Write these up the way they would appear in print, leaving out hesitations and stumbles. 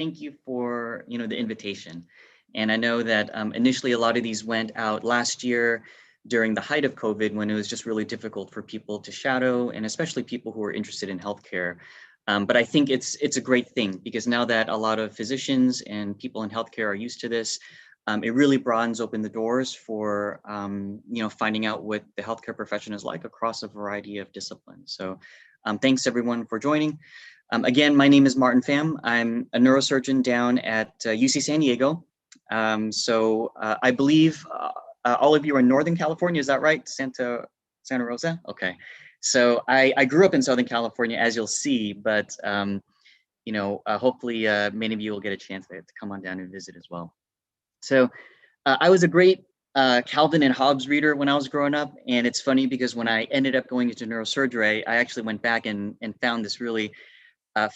thank you for, the invitation. And I know that initially a lot of these went out last year during the height of COVID, when it was just really difficult for people to shadow, and especially people who are interested in healthcare. But I think it's a great thing, because now that a lot of physicians and people in healthcare are used to this, it really broadens open the doors for finding out what the healthcare profession is like across a variety of disciplines. So thanks everyone for joining. Again, my name is Martin Pham. I'm a neurosurgeon down at UC San Diego. I believe all of you are in Northern California, is that right? Santa Rosa? Okay. So I grew up in Southern California, as you'll see, but hopefully many of you will get a chance to come on down and visit as well. So I was a great Calvin and Hobbes reader when I was growing up. And it's funny because when I ended up going into neurosurgery, I actually went back and found this really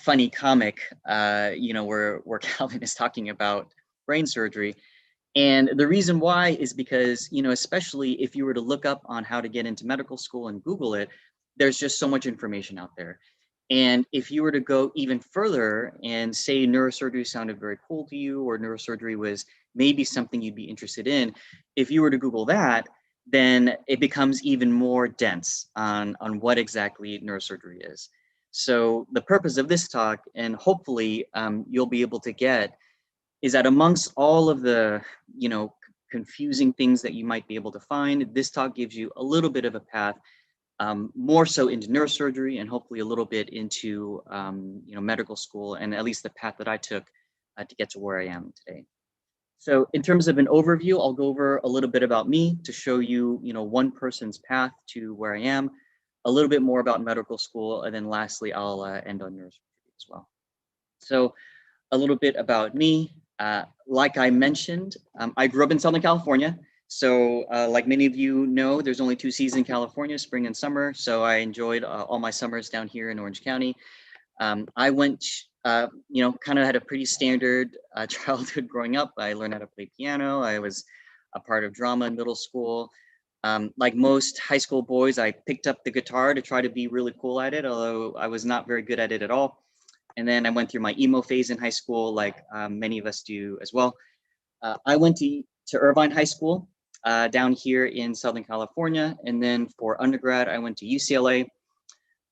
funny comic, where Calvin is talking about brain surgery. And the reason why is because, especially if you were to look up on how to get into medical school and Google it, there's just so much information out there. And if you were to go even further and say neurosurgery sounded very cool to you, or neurosurgery was maybe something you'd be interested in, if you were to Google that, then it becomes even more dense on what exactly neurosurgery is. So the purpose of this talk, and hopefully you'll be able to get, is that amongst all of the, confusing things that you might be able to find, this talk gives you a little bit of a path, more so into neurosurgery, and hopefully a little bit into, medical school, and at least the path that I took to get to where I am today. So in terms of an overview, I'll go over a little bit about me to show you, one person's path to where I am, a little bit more about medical school, and then lastly, I'll end on neurosurgery as well. So a little bit about me. Like I mentioned, I grew up in Southern California. So like many of you know, there's only 2 seasons in California, spring and summer. So I enjoyed all my summers down here in Orange County. I went, kind of had a pretty standard childhood growing up. I learned how to play piano. I was a part of drama in middle school. Like most high school boys, I picked up the guitar to try to be really cool at it, although I was not very good at it at all. And then I went through my emo phase in high school, like many of us do as well. I went to Irvine High School down here in Southern California. And then for undergrad, I went to UCLA.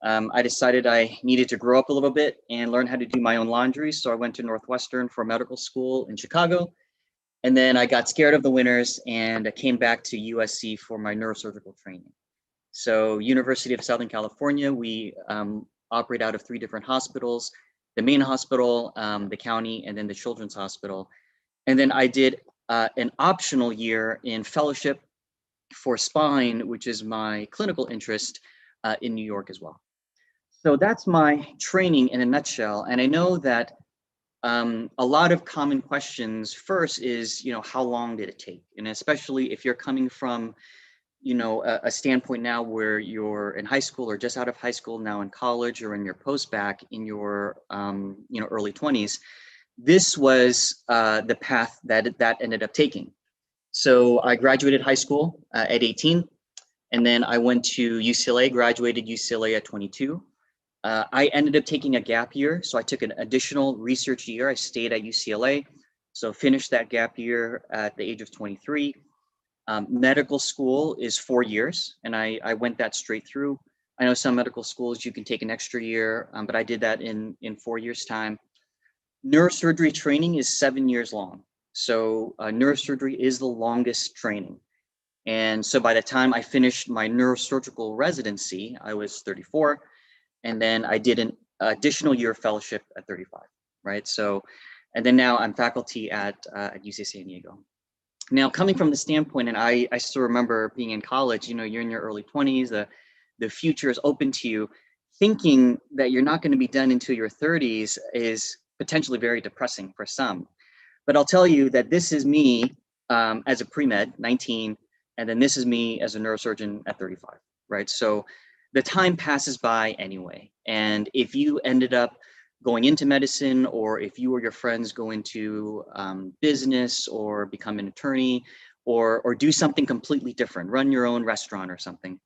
I decided I needed to grow up a little bit and learn how to do my own laundry. So I went to Northwestern for medical school in Chicago. And then I got scared of the winters and I came back to USC for my neurosurgical training. So University of Southern California, we operate out of 3 different hospitals: the main hospital, the county, and then the children's hospital. And then I did an optional year in fellowship for spine, which is my clinical interest, in New York as well. So that's my training in a nutshell. And I know that a lot of common questions first is, how long did it take? And especially if you're coming from, a standpoint now where you're in high school or just out of high school, now in college or in your post-bac in your, early 20s, this was the path that ended up taking. So I graduated high school at 18, and then I went to UCLA, graduated UCLA at 22. I ended up taking a gap year. So I took an additional research year. I stayed at UCLA. So finished that gap year at the age of 23. Medical school is 4 years, and I went that straight through. I know some medical schools you can take an extra year, but I did that in 4 years' time. Neurosurgery training is 7 years long. So neurosurgery is the longest training. And so by the time I finished my neurosurgical residency, I was 34. And then I did an additional year fellowship at 35, right? So, and then now I'm faculty at UC San Diego. Now, coming from the standpoint, and I still remember being in college, you're in your early 20s, the future is open to you. Thinking that you're not going to be done until your 30s is potentially very depressing for some. But I'll tell you that this is me as a pre-med, 19, and then this is me as a neurosurgeon at 35, right? So the time passes by anyway. And if you ended up going into medicine, or if you or your friends go into business or become an attorney, or do something completely different, run your own restaurant or something,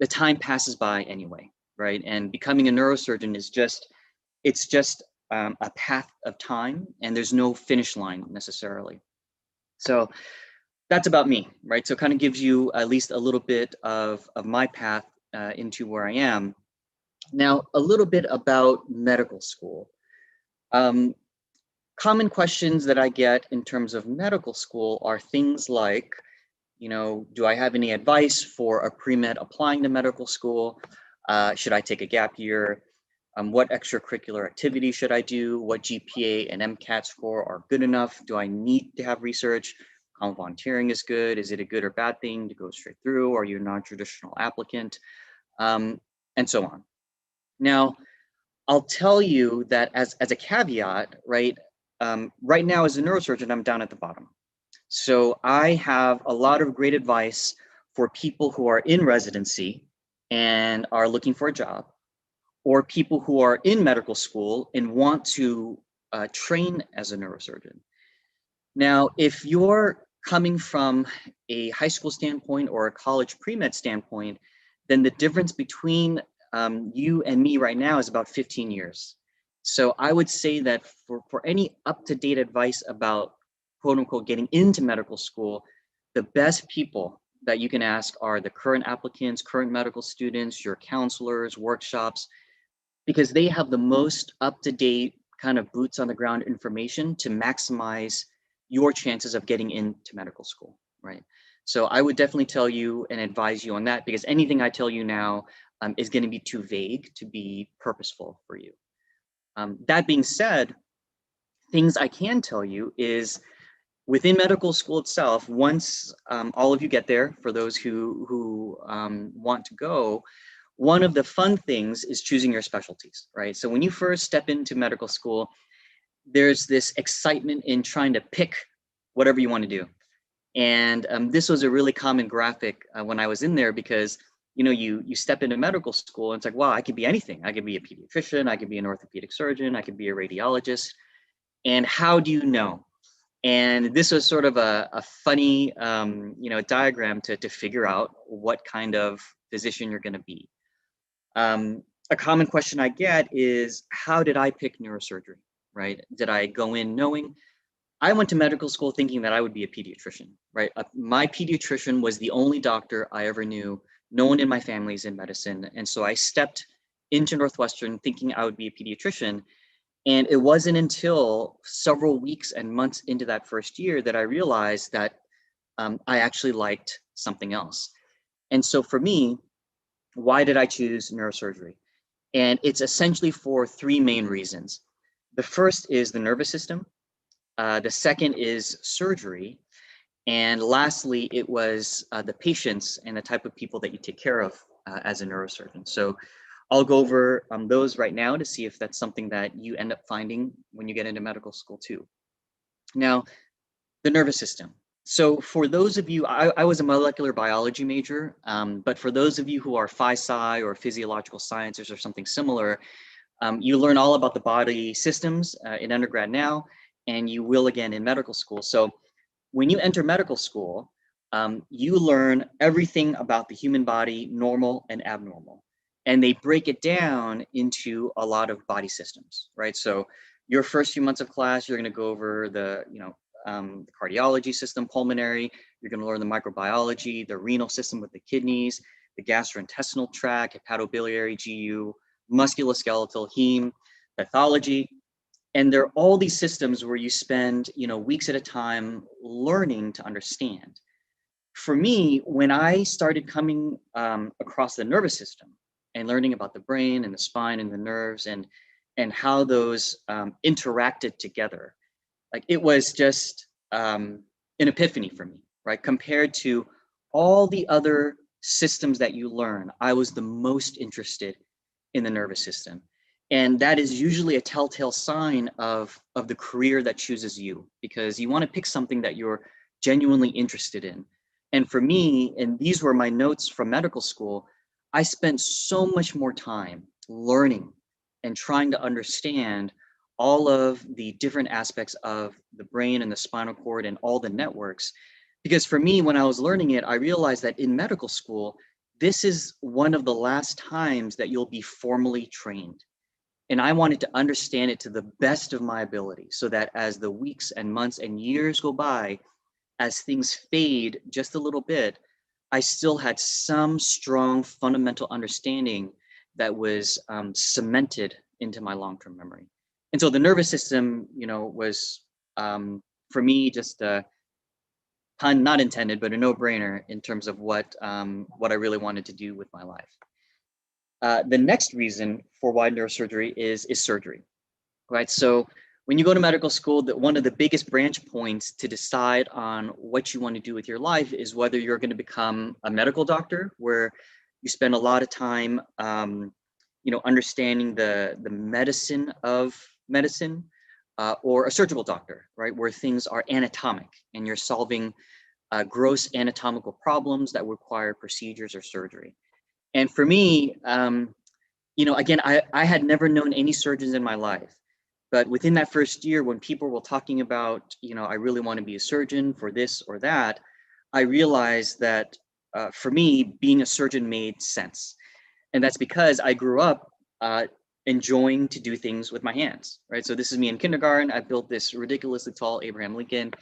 the time passes by anyway, right? And becoming a neurosurgeon is just a path of time, and there's no finish line necessarily. So that's about me, right? So it kind of gives you at least a little bit of my path into where I am. Now, a little bit about medical school. Common questions that I get in terms of medical school are things like, do I have any advice for a pre-med applying to medical school? Should I take a gap year? What extracurricular activity should I do? What GPA and MCAT score are good enough? Do I need to have research? Volunteering is good. Is it a good or bad thing to go straight through? Are you a non-traditional applicant? And so on. Now, I'll tell you that as a caveat, right? Right now, as a neurosurgeon, I'm down at the bottom. So I have a lot of great advice for people who are in residency and are looking for a job, or people who are in medical school and want to train as a neurosurgeon. Now, if you're coming from a high school standpoint or a college pre-med standpoint, then the difference between you and me right now is about 15 years. So I would say that for any up-to-date advice about quote unquote getting into medical school, the best people that you can ask are the current applicants, current medical students, your counselors, workshops, because they have the most up-to-date kind of boots on the ground information to maximize your chances of getting into medical school, right? So I would definitely tell you and advise you on that, because anything I tell you now is going to be too vague to be purposeful for you. That being said, things I can tell you is within medical school itself, once all of you get there, for those who want to go, one of the fun things is choosing your specialties, right? So when you first step into medical school, there's this excitement in trying to pick whatever you want to do. And this was a really common graphic when I was in there, because you step into medical school and it's like, wow, I could be anything. I could be a pediatrician, I could be an orthopedic surgeon, I could be a radiologist. And how do you know? And this was sort of a funny diagram to figure out what kind of physician you're going to be. A common question I get is, how did I pick neurosurgery, right? Did I go in knowing? I went to medical school thinking that I would be a pediatrician, right? My pediatrician was the only doctor I ever knew. No one in my family is in medicine. And so I stepped into Northwestern thinking I would be a pediatrician. And it wasn't until several weeks and months into that first year that I realized that I actually liked something else. And so for me, why did I choose neurosurgery? And it's essentially for three main reasons. The first is the nervous system. The second is surgery. And lastly, it was the patients and the type of people that you take care of as a neurosurgeon. So I'll go over those right now to see if that's something that you end up finding when you get into medical school too. Now, the nervous system. So for those of you, I was a molecular biology major, but for those of you who are phi-sci or physiological sciences or something similar, you learn all about the body systems in undergrad now, and you will again in medical school. So when you enter medical school, you learn everything about the human body, normal and abnormal. And they break it down into a lot of body systems, right? So your first few months of class, you're going to go over the cardiology system, pulmonary. You're going to learn the microbiology, the renal system with the kidneys, the gastrointestinal tract, hepatobiliary, GU, musculoskeletal, heme, pathology. And there are all these systems where you spend, weeks at a time learning to understand. For me, when I started coming across the nervous system and learning about the brain and the spine and the nerves and how those interacted together, like it was just an epiphany for me, right? Compared to all the other systems that you learn, I was the most interested in the nervous system. And that is usually a telltale sign of the career that chooses you, because you want to pick something that you're genuinely interested in. And for me, and these were my notes from medical school, I spent so much more time learning and trying to understand all of the different aspects of the brain and the spinal cord and all the networks. Because for me, when I was learning it, I realized that in medical school, this is one of the last times that you'll be formally trained. And I wanted to understand it to the best of my ability so that as the weeks and months and years go by, as things fade just a little bit, I still had some strong fundamental understanding that was cemented into my long-term memory. And so the nervous system, was for me just a pun not intended, but a no-brainer in terms of what I really wanted to do with my life. The next reason for why neurosurgery is surgery, right? So when you go to medical school, one of the biggest branch points to decide on what you want to do with your life is whether you're going to become a medical doctor, where you spend a lot of time, understanding the medicine of medicine, or a surgical doctor, right, where things are anatomic and you're solving gross anatomical problems that require procedures or surgery. And for me, again, I had never known any surgeons in my life. But within that first year, when people were talking about, I really want to be a surgeon for this or that, I realized that for me, being a surgeon made sense. And that's because I grew up enjoying to do things with my hands, right? So this is me in kindergarten. I built this ridiculously tall Abraham Lincoln.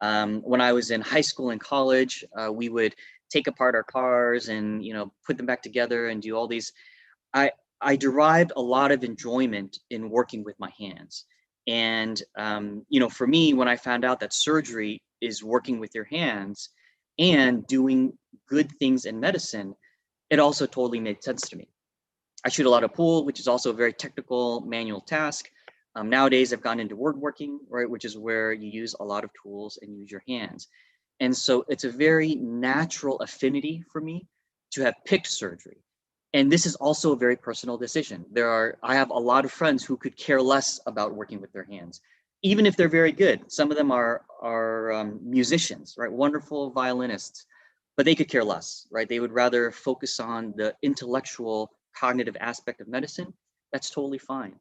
When I was in high school and college, we would take apart our cars and, put them back together and do all these. I derived a lot of enjoyment in working with my hands. And, for me, when I found out that surgery is working with your hands and doing good things in medicine, it also totally made sense to me. I shoot a lot of pool, which is also a very technical manual task. Nowadays, I've gone into woodworking, right, which is where you use a lot of tools and use your hands. And so it's a very natural affinity for me to have picked surgery. And this is also a very personal decision. I have a lot of friends who could care less about working with their hands, even if they're very good. Some of them are musicians, right? Wonderful violinists, but they could care less, right? They would rather focus on the intellectual, cognitive aspect of medicine. That's totally fine.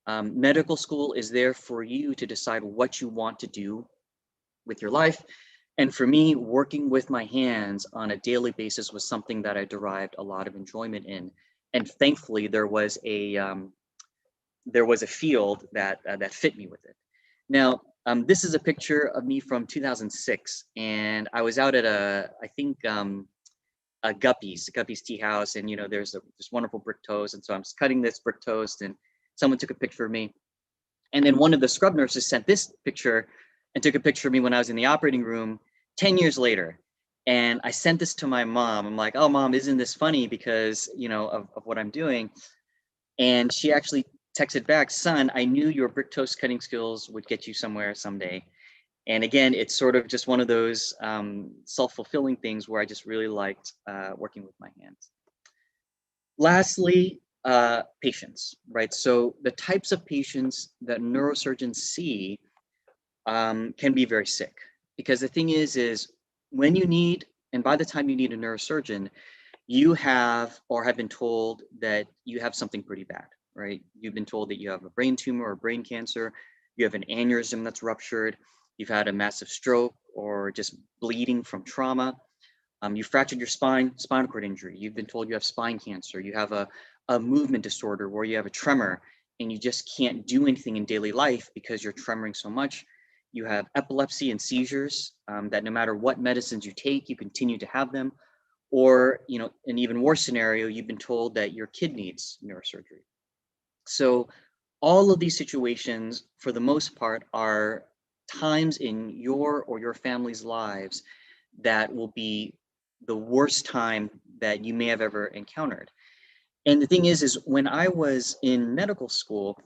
Medical school is there for you to decide what you want to do with your life. And for me, working with my hands on a daily basis was something that I derived a lot of enjoyment in. And thankfully, there was a field that fit me with it. Now, this is a picture of me from 2006, and I was out at a Guppy's Tea House, and there's this wonderful brick toast, and so I'm cutting this brick toast, and someone took a picture of me, and then one of the scrub nurses sent this picture and took a picture of me when I was in the operating room 10 years later. And I sent this to my mom. I'm like, oh, Mom, isn't this funny because, of what I'm doing? And she actually texted back, son, I knew your brick toast cutting skills would get you somewhere someday. And again, it's sort of just one of those self-fulfilling things where I just really liked working with my hands. Lastly, patients, right? So the types of patients that neurosurgeons see can be very sick. Because the thing is when you need, and by the time you need a neurosurgeon, you have or have been told that you have something pretty bad, right? You've been told that you have a brain tumor or brain cancer, you have an aneurysm that's ruptured, you've had a massive stroke or just bleeding from trauma, you fractured your spinal cord injury, you've been told you have spine cancer, you have a movement disorder where you have a tremor and you just can't do anything in daily life because you're tremoring so much. You have epilepsy and seizures that no matter what medicines you take, you continue to have them. Or, an even worse scenario, you've been told that your kid needs neurosurgery. So all of these situations, for the most part, are times in your or your family's lives that will be the worst time that you may have ever encountered. And the thing is when I was in medical school,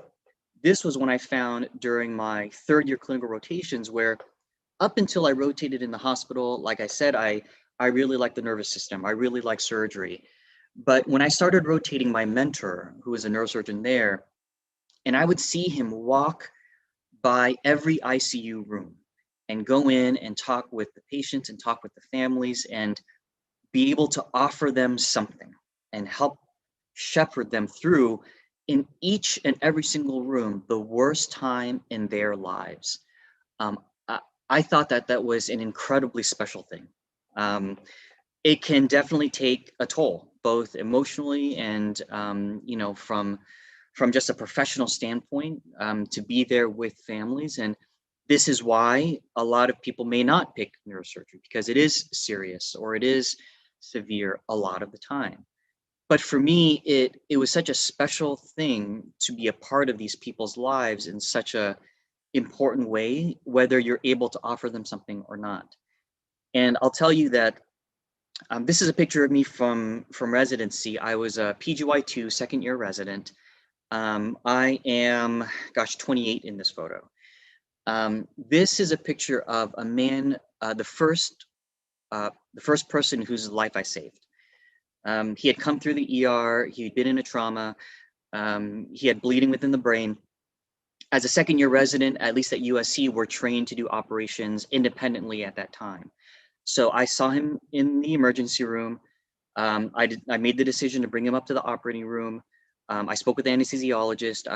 this was when I found during my third year clinical rotations where up until I rotated in the hospital, like I said, I really like the nervous system. I really like surgery. But when I started rotating, my mentor, who was a neurosurgeon there, and I would see him walk by every ICU room and go in and talk with the patients and talk with the families and be able to offer them something and help shepherd them through in each and every single room, the worst time in their lives. I thought that was an incredibly special thing. It can definitely take a toll, both emotionally and, from from just a professional standpoint, to be there with families. And this is why a lot of people may not pick neurosurgery, because it is serious or it is severe a lot of the time. But for me, it was such a special thing to be a part of these people's lives in such a important way, whether you're able to offer them something or not. And I'll tell you that this is a picture of me from residency. I was a PGY2 second year resident. I am, gosh, 28 in this photo. This is a picture of a man, the first person whose life I saved. He had come through the ER, he'd been in a trauma, he had bleeding within the brain. As a second year resident, at least at USC, we're trained to do operations independently at that time. So I saw him in the emergency room. I made the decision to bring him up to the operating room. I spoke with the anesthesiologist.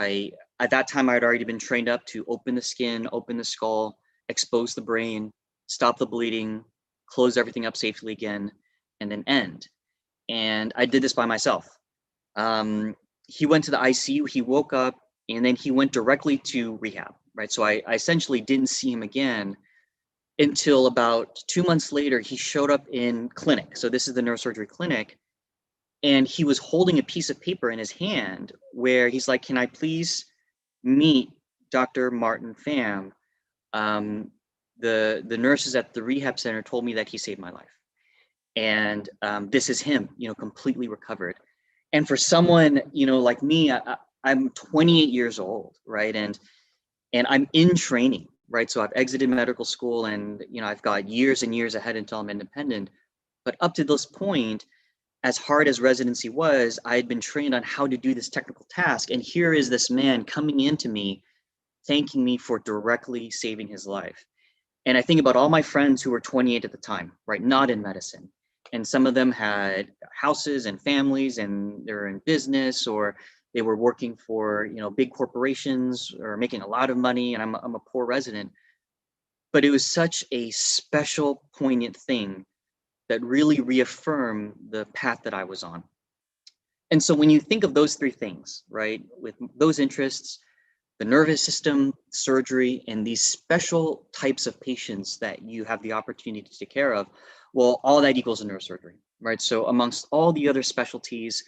At that time, I had already been trained up to open the skin, open the skull, expose the brain, stop the bleeding, close everything up safely again, and then end. And I did this by myself. He went to the ICU, he woke up, and then he went directly to rehab, right? So I essentially didn't see him again until about 2 months later. He showed up in clinic. So this is the neurosurgery clinic. And he was holding a piece of paper in his hand where he's like, can I please meet Dr. Martin Pham? The nurses at the rehab center told me that he saved my life. And this is him, completely recovered. And for someone, like me, I'm 28 years old, right? And I'm in training, right? So I've exited medical school and, I've got years and years ahead until I'm independent. But up to this point, as hard as residency was, I had been trained on how to do this technical task. And here is this man coming into me, thanking me for directly saving his life. And I think about all my friends who were 28 at the time, right? Not in medicine. And some of them had houses and families, and they're in business, or they were working for, big corporations or making a lot of money. And I'm a poor resident. But it was such a special, poignant thing that really reaffirmed the path that I was on. And so when you think of those three things, right, with those interests, the nervous system, surgery, and these special types of patients that you have the opportunity to take care of, well, all that equals a neurosurgery, right? So amongst all the other specialties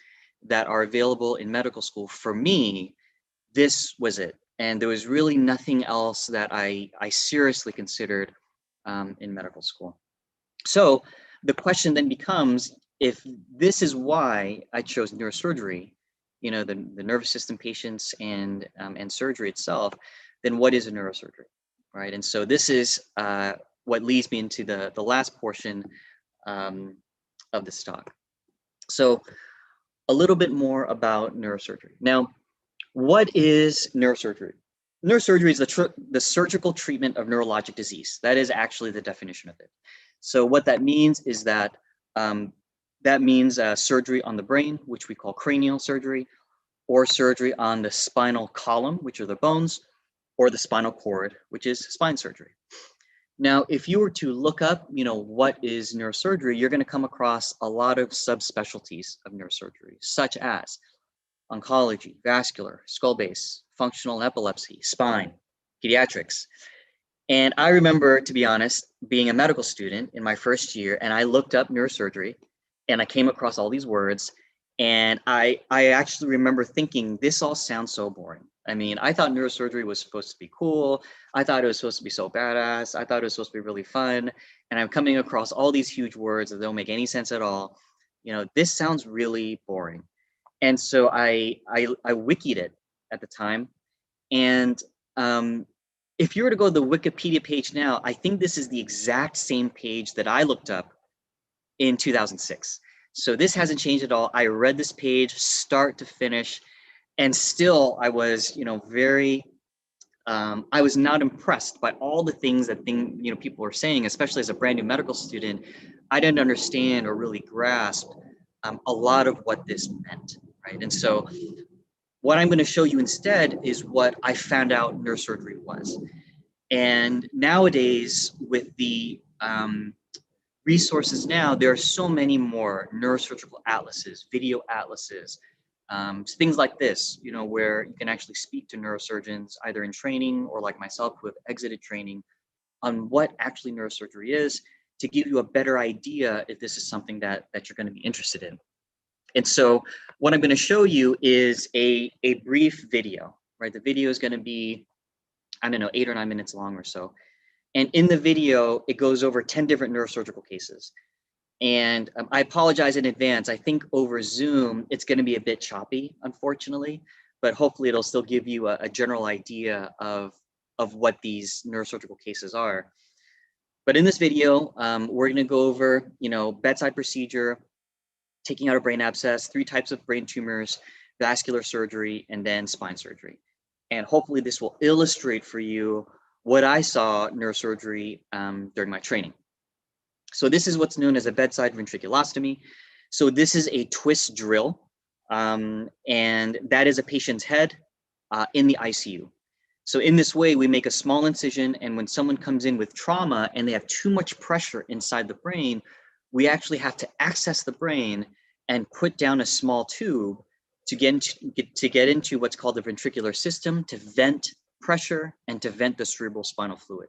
that are available in medical school, for me, this was it. And there was really nothing else that I seriously considered in medical school. So the question then becomes, if this is why I chose neurosurgery, the nervous system patients and surgery itself, then what is a neurosurgery, right? And so this is what leads me into the last portion of this talk. So a little bit more about neurosurgery. Now, what is neurosurgery? Neurosurgery is the surgical treatment of neurologic disease. That is actually the definition of it. So what that means is that surgery on the brain, which we call cranial surgery, or surgery on the spinal column, which are the bones, or the spinal cord, which is spine surgery. Now, if you were to look up, what is neurosurgery, you're going to come across a lot of subspecialties of neurosurgery, such as oncology, vascular, skull base, functional epilepsy, spine, pediatrics. And I remember, to be honest, being a medical student in my first year, and I looked up neurosurgery, and I came across all these words, and I actually remember thinking, this all sounds so boring. I mean, I thought neurosurgery was supposed to be cool. I thought it was supposed to be so badass. I thought it was supposed to be really fun. And I'm coming across all these huge words that don't make any sense at all. This sounds really boring. And so I wikied it at the time. And if you were to go to the Wikipedia page now, I think this is the exact same page that I looked up in 2006. So this hasn't changed at all. I read this page start to finish, and still I was, I was not impressed by all the things that people were saying, especially as a brand new medical student. I didn't understand or really grasp a lot of what this meant, right? And so what I'm going to show you instead is what I found out neurosurgery was. And nowadays, with the resources now, there are so many more neurosurgical atlases, video atlases, Things like this, you know, where you can actually speak to neurosurgeons either in training or like myself who have exited training on what actually neurosurgery is to give you a better idea if this is something that you're going to be interested in. And so what I'm going to show you is a brief video, right? The video is going to be, I don't know, 8 or 9 minutes long or so. And in the video, it goes over 10 different neurosurgical cases. And I apologize in advance. I think over Zoom, it's going to be a bit choppy, unfortunately, but hopefully it'll still give you a general idea of what these neurosurgical cases are. But in this video, we're going to go over, you know, bedside procedure, taking out a brain abscess, 3 types of brain tumors, vascular surgery, and then spine surgery. And hopefully this will illustrate for you what I saw neurosurgery during my training. So this is what's known as a bedside ventriculostomy. So this is a twist drill, and that is a patient's head in the ICU. So in this way, we make a small incision, and when someone comes in with trauma and they have too much pressure inside the brain, we actually have to access the brain and put down a small tube to get into what's called the ventricular system to vent pressure and to vent the cerebral spinal fluid.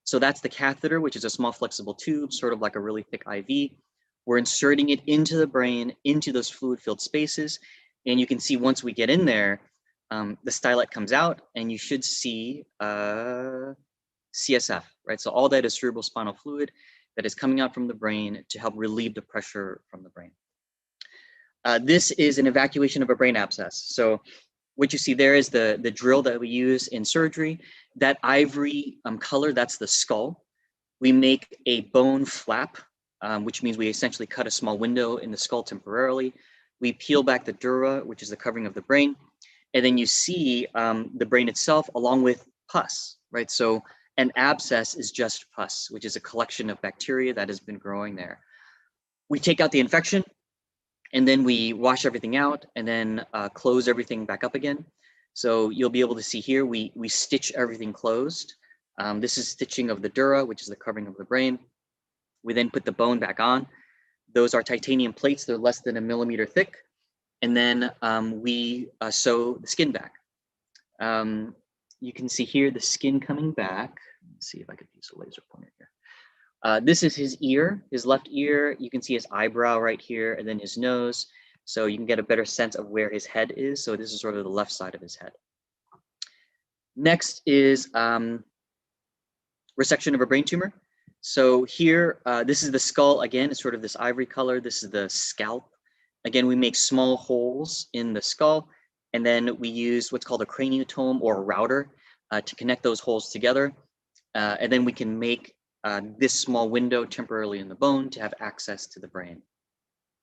So that's the catheter, which is a small flexible tube, sort of like a really thick IV. We're inserting it into the brain, into those fluid-filled spaces. And you can see once we get in there, the stylet comes out and you should see CSF, right? So all that is cerebral spinal fluid that is coming out from the brain to help relieve the pressure from the brain. This is an evacuation of a brain abscess. So what you see there is the drill that we use in surgery. That ivory color, that's the skull. We make a bone flap, which means we essentially cut a small window in the skull temporarily. We peel back the dura, which is the covering of the brain. And then you see the brain itself along with pus, right? So an abscess is just pus, which is a collection of bacteria that has been growing there. We take out the infection, and then we wash everything out and then close everything back up again. So you'll be able to see here, we stitch everything closed. This is stitching of the dura, which is the covering of the brain. We then put the bone back on. Those are titanium plates. They're less than 1 millimeter thick. And then we sew the skin back. You can see here the skin coming back. Let's see if I could use a laser pointer here. This is his ear, his left ear. You can see his eyebrow right here and then his nose. So you can get a better sense of where his head is. So this is sort of the left side of his head. Next is resection of a brain tumor. So here, this is the skull. Again, it's sort of this ivory color. This is the scalp. Again, we make small holes in the skull, and then we use what's called a craniotome or a router to connect those holes together. And then we can make this small window temporarily in the bone to have access to the brain.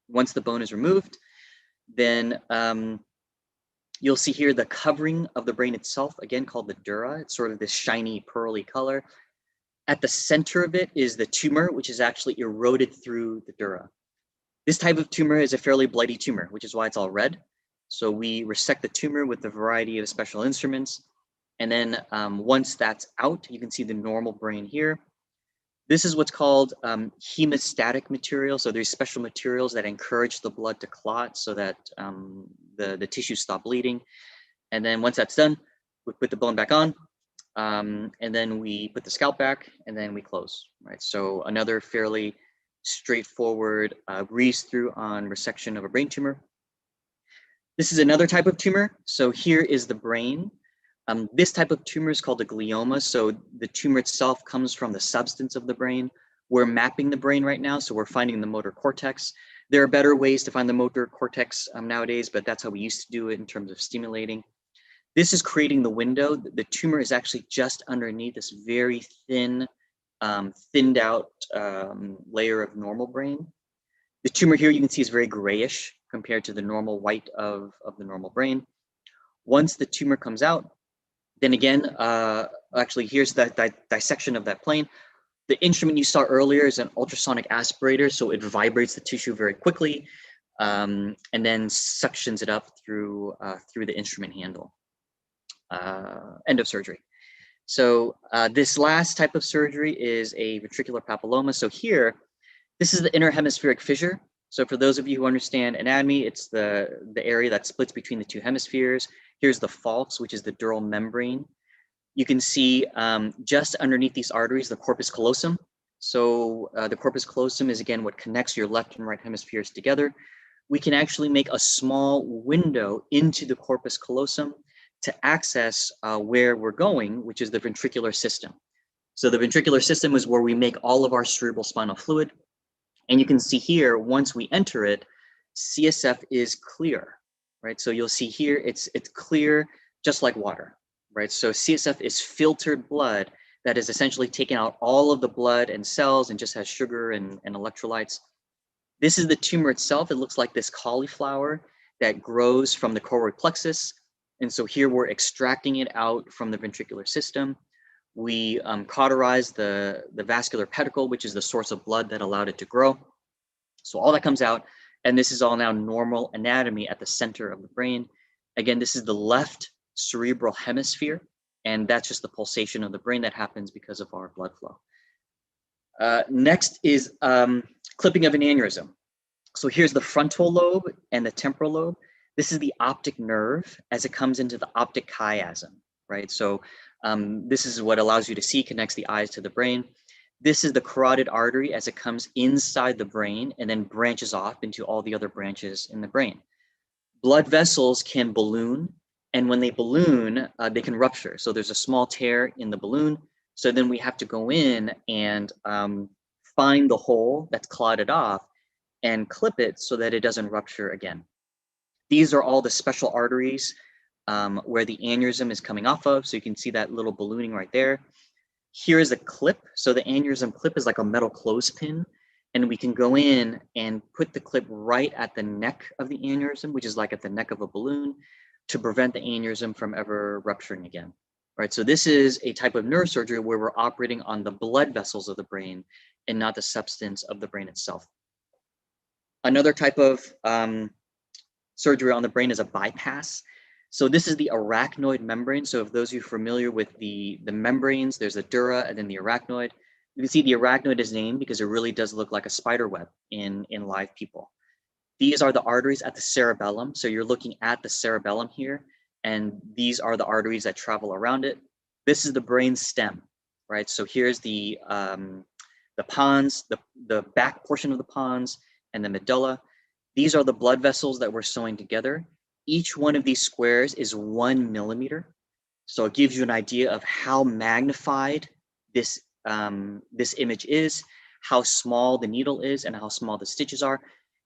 Once the bone is removed, then you'll see here the covering of the brain itself, again called the dura. It's sort of this shiny pearly color. At the center of it is the tumor, which is actually eroded through the dura. This type of tumor is a fairly bloody tumor, which is why it's all red. So we resect the tumor with a variety of special instruments. And then once that's out, you can see the normal brain here. This is what's called hemostatic material. So there's special materials that encourage the blood to clot so that the tissues stop bleeding. And then once that's done, we put the bone back on, and then we put the scalp back, and then we close, right? So another fairly straightforward breeze through on resection of a brain tumor. This is another type of tumor. So here is the brain. This type of tumor is called a glioma. So the tumor itself comes from the substance of the brain. We're mapping the brain right now, so we're finding the motor cortex. There are better ways to find the motor cortex nowadays, but that's how we used to do it in terms of stimulating. This is creating the window. The tumor is actually just underneath this very thin, thinned out layer of normal brain. The tumor here you can see is very grayish compared to the normal white of the normal brain. Once the tumor comes out, then again, actually here's the dissection of that plane. The instrument you saw earlier is an ultrasonic aspirator, so it vibrates the tissue very quickly and then suctions it up through the instrument handle. End of surgery. So this last type of surgery is a ventricular papilloma. So here, this is the inner hemispheric fissure. So for those of you who understand anatomy, it's the area that splits between the two hemispheres. Here's the falx, which is the dural membrane. You can see just underneath these arteries, the corpus callosum. So the corpus callosum is, again, what connects your left and right hemispheres together. We can actually make a small window into the corpus callosum to access where we're going, which is the ventricular system. So the ventricular system is where we make all of our cerebral spinal fluid. And you can see here, once we enter it, CSF is clear, right? So you'll see here, it's clear, just like water, right? So CSF is filtered blood that is essentially taking out all of the blood and cells and just has sugar and electrolytes. This is the tumor itself. It looks like this cauliflower that grows from the choroid plexus. And so here we're extracting it out from the ventricular system. We cauterize the vascular pedicle, which is the source of blood that allowed it to grow. So all that comes out, and this is all now normal anatomy at the center of the brain. Again, this is the left cerebral hemisphere, and that's just the pulsation of the brain that happens because of our blood flow. Next is clipping of an aneurysm. So here's the frontal lobe and the temporal lobe. This is the optic nerve as it comes into the optic chiasm, right? So this is what allows you to see, connects the eyes to the brain. This is the carotid artery as it comes inside the brain and then branches off into all the other branches in the brain. Blood vessels can balloon, and when they balloon, they can rupture. So there's a small tear in the balloon. So then we have to go in and find the hole that's clotted off and clip it so that it doesn't rupture again. These are all the special arteries where the aneurysm is coming off of. So you can see that little ballooning right there. Here is a clip. So the aneurysm clip is like a metal clothespin, and we can go in and put the clip right at the neck of the aneurysm, which is like at the neck of a balloon, to prevent the aneurysm from ever rupturing again. Right. So this is a type of neurosurgery where we're operating on the blood vessels of the brain and not the substance of the brain itself. Another type of surgery on the brain is a bypass. So this is the arachnoid membrane. So if those of you are familiar with the membranes, there's the dura and then the arachnoid. You can see the arachnoid is named because it really does look like a spider web in live people. These are the arteries at the cerebellum. So you're looking at the cerebellum here, and these are the arteries that travel around it. This is the brain stem, right? So here's the pons, the back portion of the pons, and the medulla. These are the blood vessels that we're sewing together. Each one of these squares is 1 millimeter. So it gives you an idea of how magnified this image is, how small the needle is, and how small the stitches are.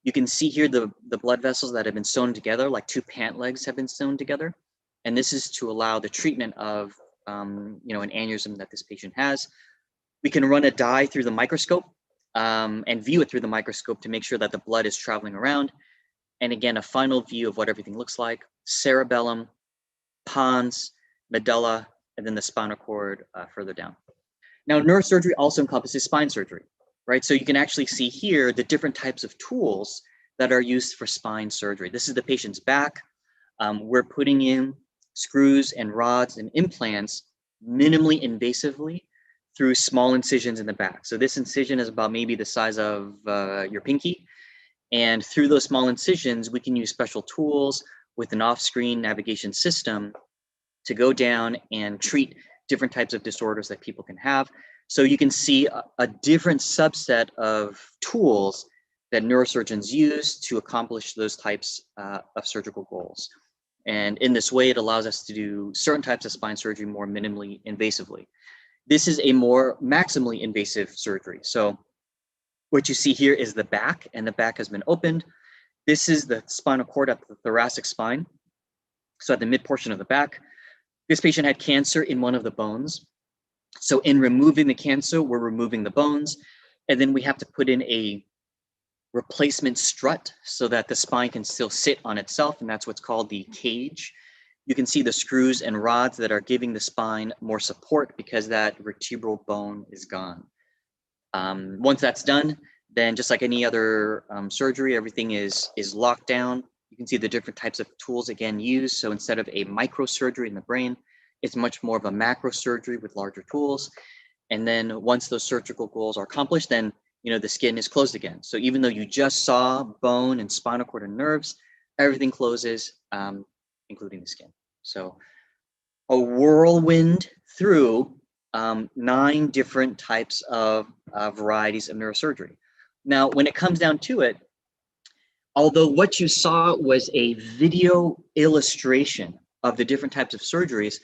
You can see here the blood vessels that have been sewn together, like two pant legs have been sewn together. And this is to allow the treatment of an aneurysm that this patient has. We can run a dye through the microscope and view it through the microscope to make sure that the blood is traveling around. And again, a final view of what everything looks like: cerebellum, pons, medulla, and then the spinal cord further down. Now, neurosurgery also encompasses spine surgery, right? So you can actually see here the different types of tools that are used for spine surgery. This is the patient's back. We're putting in screws and rods and implants minimally invasively through small incisions in the back. So this incision is about maybe the size of your pinky. And through those small incisions, we can use special tools with an off-screen navigation system to go down and treat different types of disorders that people can have. So you can see a different subset of tools that neurosurgeons use to accomplish those types of surgical goals. And in this way, it allows us to do certain types of spine surgery more minimally invasively. This is a more maximally invasive surgery. So what you see here is the back, and the back has been opened. This is the spinal cord at the thoracic spine. So at the mid portion of the back, this patient had cancer in one of the bones. So in removing the cancer, we're removing the bones, and then we have to put in a replacement strut so that the spine can still sit on itself, and that's what's called the cage. You can see the screws and rods that are giving the spine more support because that vertebral bone is gone. Once that's done, then just like any other surgery, everything is locked down. You can see the different types of tools again used. So instead of a microsurgery in the brain, it's much more of a macrosurgery with larger tools. And then once those surgical goals are accomplished, then the skin is closed again. So even though you just saw bone and spinal cord and nerves, everything closes, including the skin. So a whirlwind through 9 different types of varieties of neurosurgery. Now, when it comes down to it, although what you saw was a video illustration of the different types of surgeries,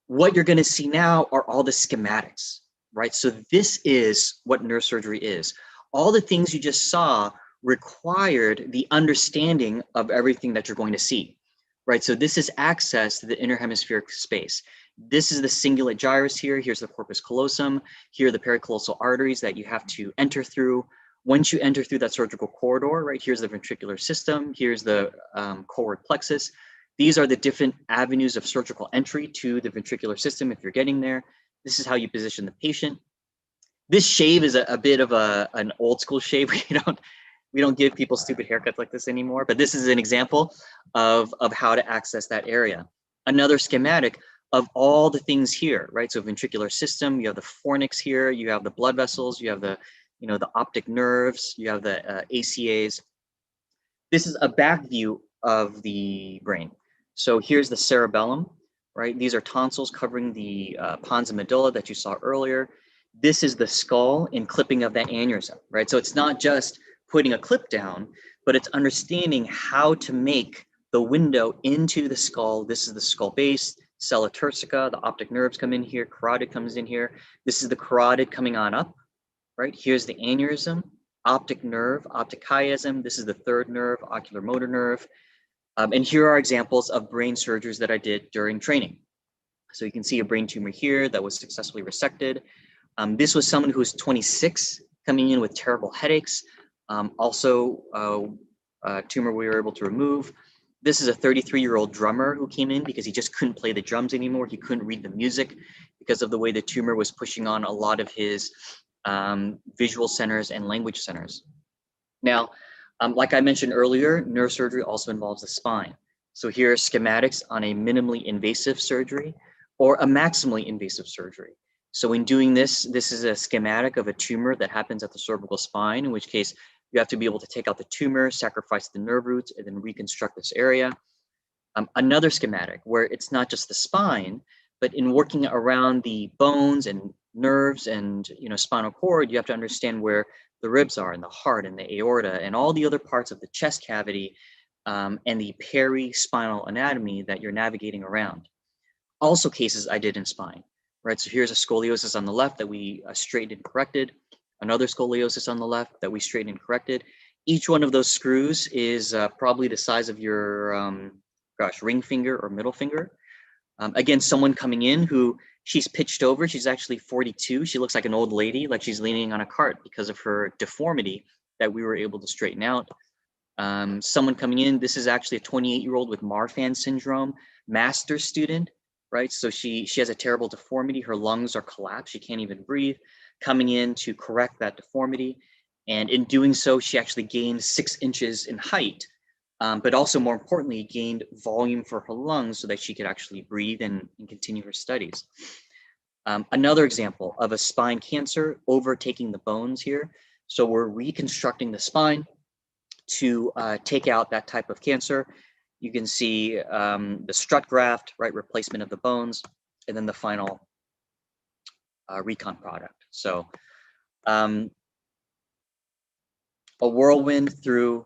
what you're going to see now are all the schematics, right? So this is what neurosurgery is. All the things you just saw required the understanding of everything that you're going to see, right? So this is access to the inner hemispheric space. This is the cingulate gyrus here. Here's the corpus callosum. Here are the pericallosal arteries that you have to enter through. Once you enter through that surgical corridor, right, here's the ventricular system. Here's the choroid plexus. These are the different avenues of surgical entry to the ventricular system if you're getting there. This is how you position the patient. This shave is a bit of an old school shave. We don't give people stupid haircuts like this anymore, but this is an example of how to access that area. Another schematic of all the things here, right? So ventricular system, you have the fornix here, you have the blood vessels, you have the optic nerves, you have the ACAs. This is a back view of the brain. So here's the cerebellum, right? These are tonsils covering the pons and medulla that you saw earlier. This is the skull and clipping of that aneurysm, right? So it's not just putting a clip down, but it's understanding how to make the window into the skull. This is the skull base, sella turcica, the optic nerves come in here, carotid comes in here. This is the carotid coming on up, right? Here's the aneurysm, optic nerve, optic chiasm. This is the third nerve, ocular motor nerve. And here are examples of brain surgeries that I did during training. So you can see a brain tumor here that was successfully resected. This was someone who was 26 coming in with terrible headaches. Also a tumor we were able to remove. This is a 33-year-old drummer who came in because he just couldn't play the drums anymore. He couldn't read the music because of the way the tumor was pushing on a lot of his visual centers and language centers. Now, like I mentioned earlier, neurosurgery also involves the spine. So here are schematics on a minimally invasive surgery or a maximally invasive surgery. So in doing this, this is a schematic of a tumor that happens at the cervical spine, in which case you have to be able to take out the tumor, sacrifice the nerve roots, and then reconstruct this area. Another schematic where it's not just the spine, but in working around the bones and nerves and spinal cord, you have to understand where the ribs are and the heart and the aorta and all the other parts of the chest cavity and the perispinal anatomy that you're navigating around. Also cases I did in spine, right? So here's a scoliosis on the left that we straightened and corrected. Another scoliosis on the left that we straightened and corrected. Each one of those screws is probably the size of your, ring finger or middle finger. Again, someone coming in who she's pitched over, she's actually 42. She looks like an old lady, like she's leaning on a cart because of her deformity that we were able to straighten out. Someone coming in, this is actually a 28-year-old with Marfan syndrome, master's student, right? So she has a terrible deformity. Her lungs are collapsed. She can't even breathe. Coming in to correct that deformity. And in doing so, she actually gained 6 inches in height, but also more importantly, gained volume for her lungs so that she could actually breathe and continue her studies. Another example of a spine cancer overtaking the bones here. So we're reconstructing the spine to take out that type of cancer. You can see the strut graft, right, replacement of the bones, and then the final recon product. So a whirlwind through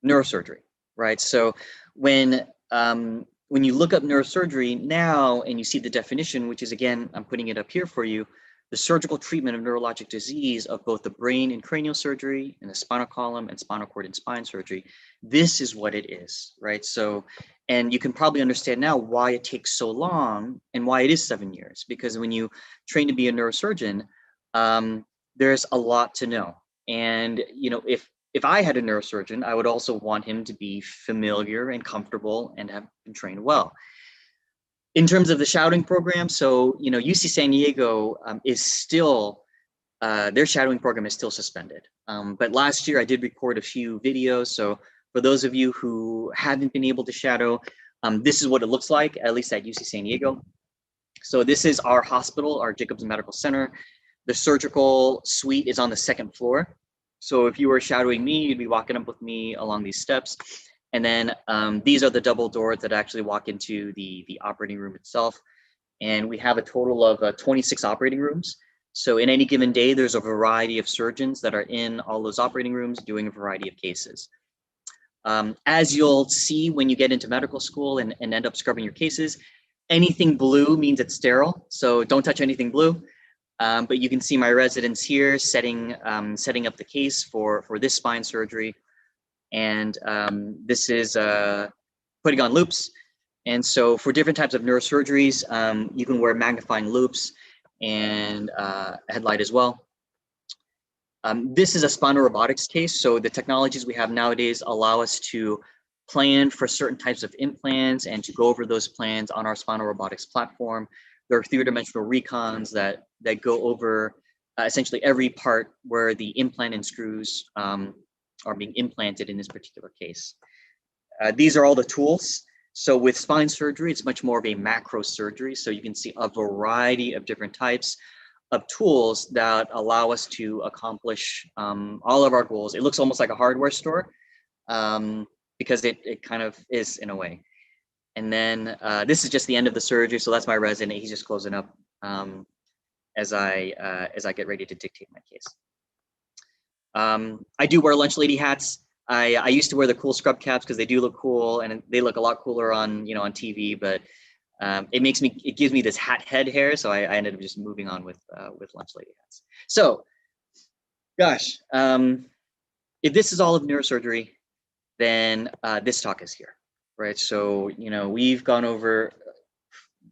neurosurgery, right? So when you look up neurosurgery now and you see the definition, which is, again, I'm putting it up here for you, the surgical treatment of neurologic disease of both the brain and cranial surgery and the spinal column and spinal cord and spine surgery, this is what it is, right? So, and you can probably understand now why it takes so long and why it is 7 years, because when you train to be a neurosurgeon, there's a lot to know. And, if I had a neurosurgeon, I would also want him to be familiar and comfortable and have been trained well. In terms of the shadowing program, so, UC San Diego is still, their shadowing program is still suspended. But last year I did record a few videos. So for those of you who haven't been able to shadow, this is what it looks like, at least at UC San Diego. So this is our hospital, our Jacobs Medical Center. The surgical suite is on the 2nd floor. So if you were shadowing me, you'd be walking up with me along these steps. And then these are the double doors that actually walk into the operating room itself. And we have a total of 26 operating rooms. So in any given day, there's a variety of surgeons that are in all those operating rooms doing a variety of cases. As you'll see when you get into medical school and end up scrubbing your cases, anything blue means it's sterile. So don't touch anything blue. But you can see my residents here setting up the case for this spine surgery. And this is putting on loops. And so for different types of neurosurgeries, you can wear magnifying loops and a headlight as well. This is a spinal robotics case. So the technologies we have nowadays allow us to plan for certain types of implants and to go over those plans on our spinal robotics platform. There are three-dimensional recons that go over essentially every part where the implant and screws are being implanted in this particular case. These are all the tools. So with spine surgery, it's much more of a macro surgery. So you can see a variety of different types of tools that allow us to accomplish all of our goals. It looks almost like a hardware store because it kind of is in a way. And then this is just the end of the surgery. So that's my resident. He's just closing up as I get ready to dictate my case. I do wear lunch lady hats. I used to wear the cool scrub caps because they do look cool and they look a lot cooler on on TV. But it gives me this hat head hair, so I ended up just moving on with lunch lady hats. So, gosh, if this is all of neurosurgery, then this talk is here, right? So we've gone over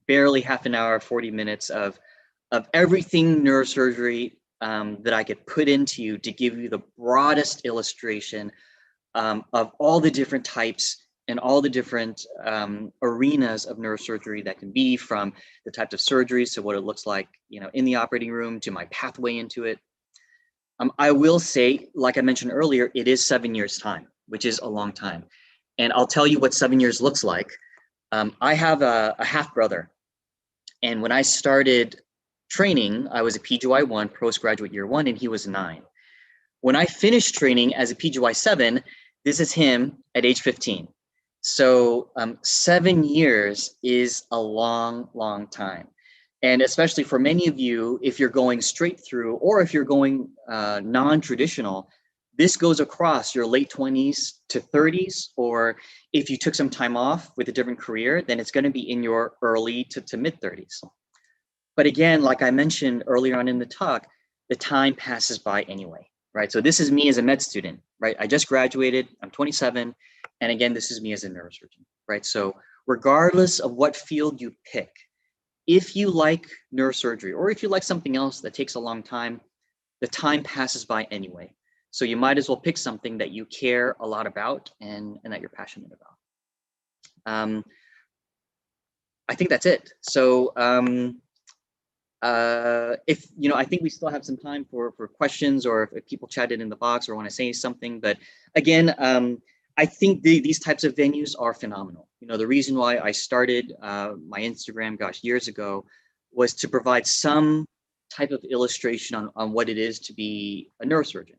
barely half an hour, 40 minutes of everything neurosurgery that I could put into you to give you the broadest illustration of all the different types and all the different arenas of neurosurgery that can be, from the types of surgeries to what it looks like, in the operating room, to my pathway into it. I will say, like I mentioned earlier, it is 7 years time, which is a long time. And I'll tell you what 7 years looks like. I have a half brother. And when I started training, I was a PGY1, postgraduate year 1, and he was 9. When I finished training as a PGY7, this is him at age 15. So 7 years is a long, long time. And especially for many of you, if you're going straight through or if you're going non-traditional, this goes across your late 20s to 30s, or if you took some time off with a different career, then it's going to be in your early to mid 30s. But again, like I mentioned earlier on in the talk, the time passes by anyway, right? So this is me as a med student, right? I just graduated, I'm 27. And again, this is me as a neurosurgeon, right? So regardless of what field you pick, if you like neurosurgery or if you like something else that takes a long time, the time passes by anyway. So you might as well pick something that you care a lot about and that you're passionate about. I think that's it. So if, I think we still have some time for questions, or if people chatted in the box or want to say something. But again, I think these types of venues are phenomenal. The reason why I started my Instagram, years ago, was to provide some type of illustration on what it is to be a neurosurgeon.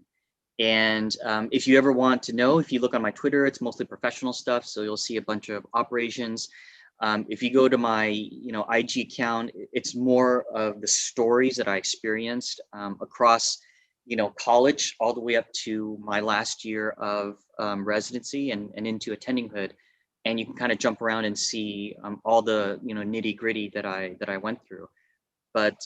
And if you ever want to know, if you look on my Twitter, it's mostly professional stuff. So you'll see a bunch of operations. If you go to my, IG account, it's more of the stories that I experienced across, college all the way up to my last year of residency and into attendinghood. And you can kind of jump around and see all the, nitty gritty that I went through. But,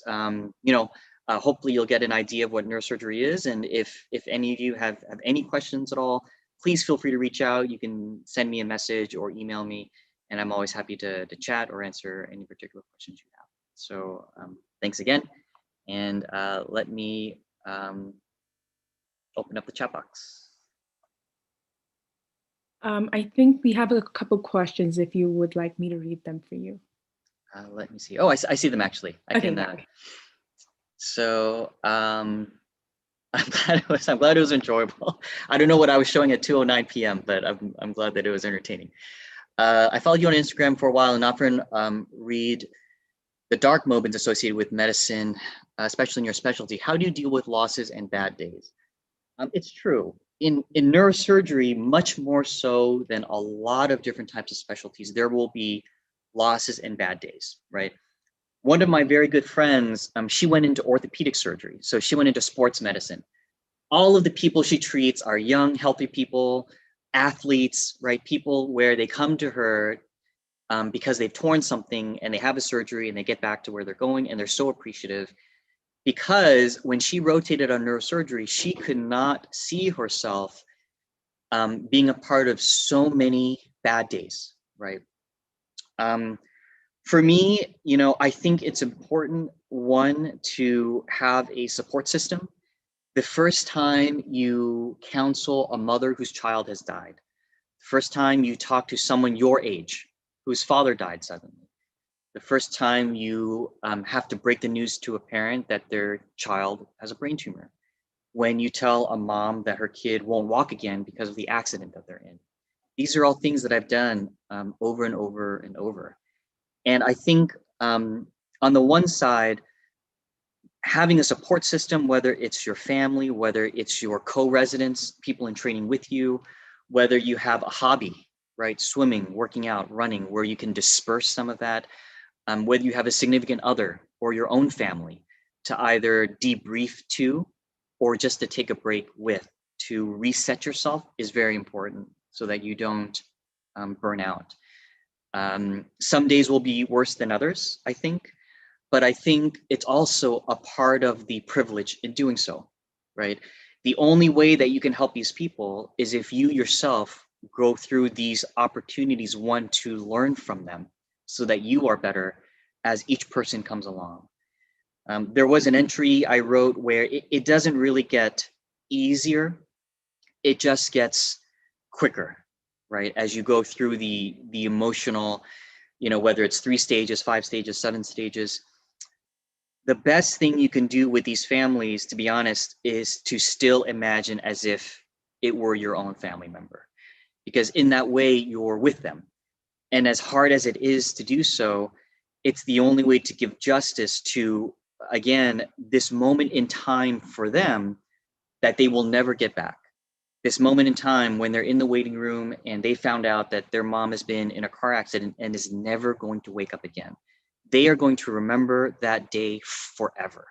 hopefully you'll get an idea of what neurosurgery is. And if any of you have any questions at all, please feel free to reach out. You can send me a message or email me, and I'm always happy to chat or answer any particular questions you have. So thanks again. And let me open up the chat box. I think we have a couple questions if you would like me to read them for you. Let me see. Oh, I see them actually. Okay. So I'm glad it was enjoyable. I don't know what I was showing at 2:09 p.m., but I'm glad that it was entertaining. I followed you on Instagram for a while and often read the dark moments associated with medicine, especially in your specialty. How do you deal with losses and bad days? It's true. In neurosurgery, much more so than a lot of different types of specialties, there will be losses and bad days, right? One of my very good friends, she went into orthopedic surgery. So she went into sports medicine. All of the people she treats are young, healthy people, athletes, right? People where they come to her because they've torn something and they have a surgery and they get back to where they're going, and they're so appreciative, because when she rotated on neurosurgery, she could not see herself being a part of so many bad days, right? For me, I think it's important, one, to have a support system. The first time you counsel a mother whose child has died, the first time you talk to someone your age whose father died suddenly, the first time you have to break the news to a parent that their child has a brain tumor, when you tell a mom that her kid won't walk again because of the accident that they're in. These are all things that I've done over and over and over. And I think on the one side, having a support system, whether it's your family, whether it's your co-residents, people in training with you, whether you have a hobby, right? Swimming, working out, running, where you can disperse some of that, whether you have a significant other or your own family to either debrief to or just to take a break with, to reset yourself, is very important so that you don't burn out. Some days will be worse than others, I think, but I think it's also a part of the privilege in doing so, right? The only way that you can help these people is if you yourself go through these opportunities, one, to learn from them so that you are better as each person comes along. There was an entry I wrote where it doesn't really get easier, it just gets quicker, right? As you go through the emotional, whether it's 3 stages, 5 stages, 7 stages, the best thing you can do with these families, to be honest, is to still imagine as if it were your own family member, because in that way you're with them. And as hard as it is to do so, it's the only way to give justice to, again, this moment in time for them that they will never get back. This moment in time when they're in the waiting room and they found out that their mom has been in a car accident and is never going to wake up again. They are going to remember that day forever.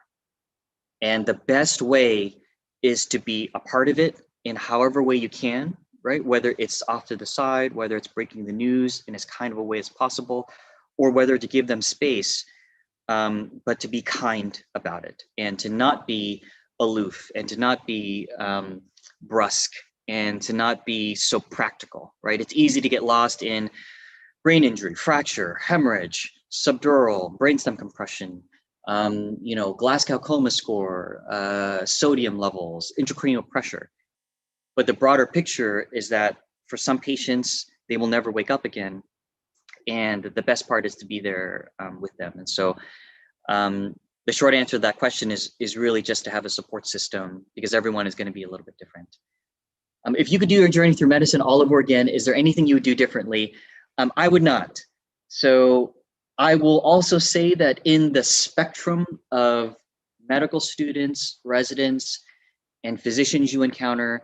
And the best way is to be a part of it in however way you can, right? Whether it's off to the side, whether it's breaking the news in as kind of a way as possible, or whether to give them space, but to be kind about it and to not be aloof and to not be brusque and to not be so practical, right? It's easy to get lost in brain injury, fracture, hemorrhage, subdural, brainstem compression, Glasgow coma score, sodium levels, intracranial pressure. But the broader picture is that for some patients, they will never wake up again. And the best part is to be there with them. And so the short answer to that question is really just to have a support system, because everyone is going to be a little bit different. If you could do your journey through medicine all over again, is there anything you would do differently? I would not. So I will also say that in the spectrum of medical students, residents, and physicians you encounter,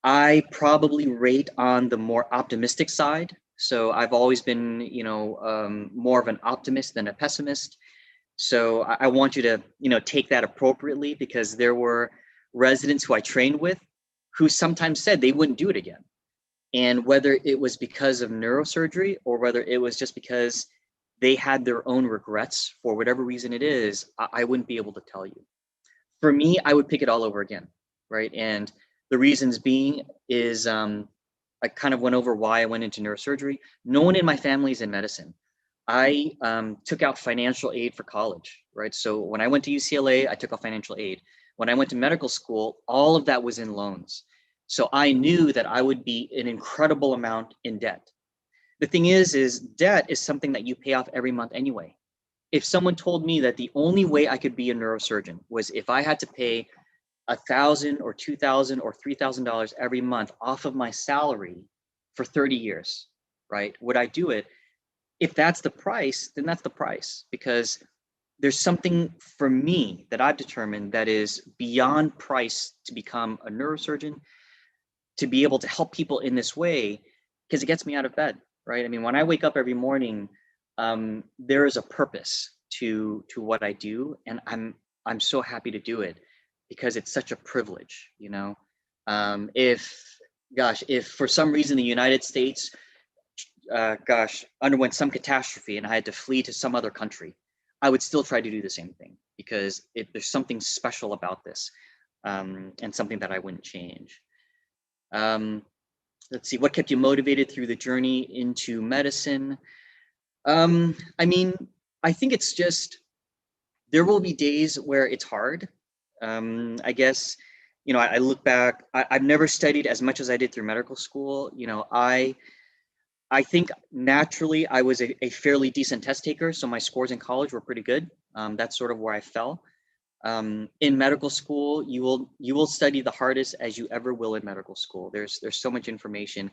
I probably rate on the more optimistic side. So I've always been, more of an optimist than a pessimist. So I want you to, take that appropriately, because there were residents who I trained with who sometimes said they wouldn't do it again. And whether it was because of neurosurgery or whether it was just because they had their own regrets for whatever reason it is, I wouldn't be able to tell you. For me, I would pick it all over again, right? And the reasons being is I kind of went over why I went into neurosurgery. No one in my family is in medicine. I took out financial aid for college, right? So when I went to UCLA, I took out financial aid. When I went to medical school, all of that was in loans. So I knew that I would be an incredible amount in debt. The thing is debt is something that you pay off every month anyway. If someone told me that the only way I could be a neurosurgeon was if I had to pay $1,000 or $2,000 or $3,000 every month off of my salary for 30 years, right? Would I do it? If that's the price, then that's the price, because there's something for me that I've determined that is beyond price to become a neurosurgeon, to be able to help people in this way, because it gets me out of bed, right? I mean, when I wake up every morning, there is a purpose to what I do, and I'm so happy to do it because it's such a privilege, you know. If for some reason the United States, underwent some catastrophe and I had to flee to some other country, I would still try to do the same thing because there's something special about this, and something that I wouldn't change. Let's see, what kept you motivated through the journey into medicine? I mean, I think it's just, there will be days where it's hard. I guess, you know, I look back, I've never studied as much as I did through medical school. You know, I think naturally I was a fairly decent test taker, so my scores in college were pretty good. That's sort of where I fell. In medical school, you will study the hardest as you ever will in medical school. There's so much information.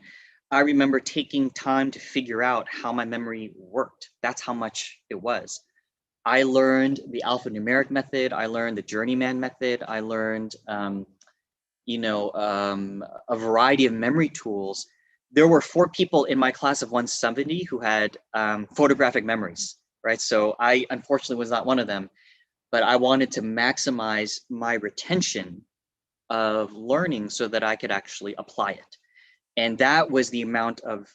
I remember taking time to figure out how my memory worked. That's how much it was. I learned the alphanumeric method. I learned the journeyman method. I learned, a variety of memory tools. There were 4 people in my class of 170 who had photographic memories, right? So I unfortunately was not one of them, but I wanted to maximize my retention of learning so that I could actually apply it. And that was the amount of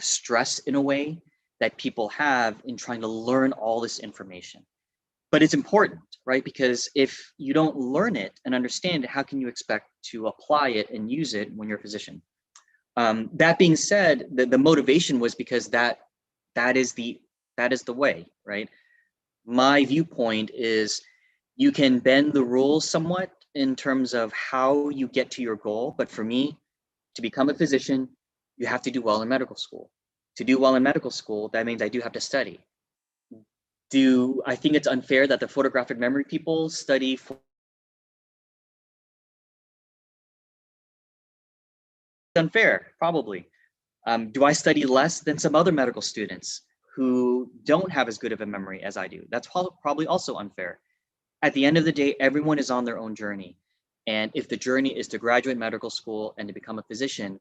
stress, in a way, that people have in trying to learn all this information. But it's important, right? Because if you don't learn it and understand it, how can you expect to apply it and use it when you're a physician? That being said, the motivation was because that is the way, right? My viewpoint is you can bend the rules somewhat in terms of how you get to your goal. But for me, to become a physician, you have to do well in medical school. To do well in medical school, that means I do have to study. Do I think it's unfair that the photographic memory people study for unfair? Probably. Do I study less than some other medical students who don't have as good of a memory as I do? That's probably also unfair. At the end of the day, everyone is on their own journey. And if the journey is to graduate medical school and to become a physician,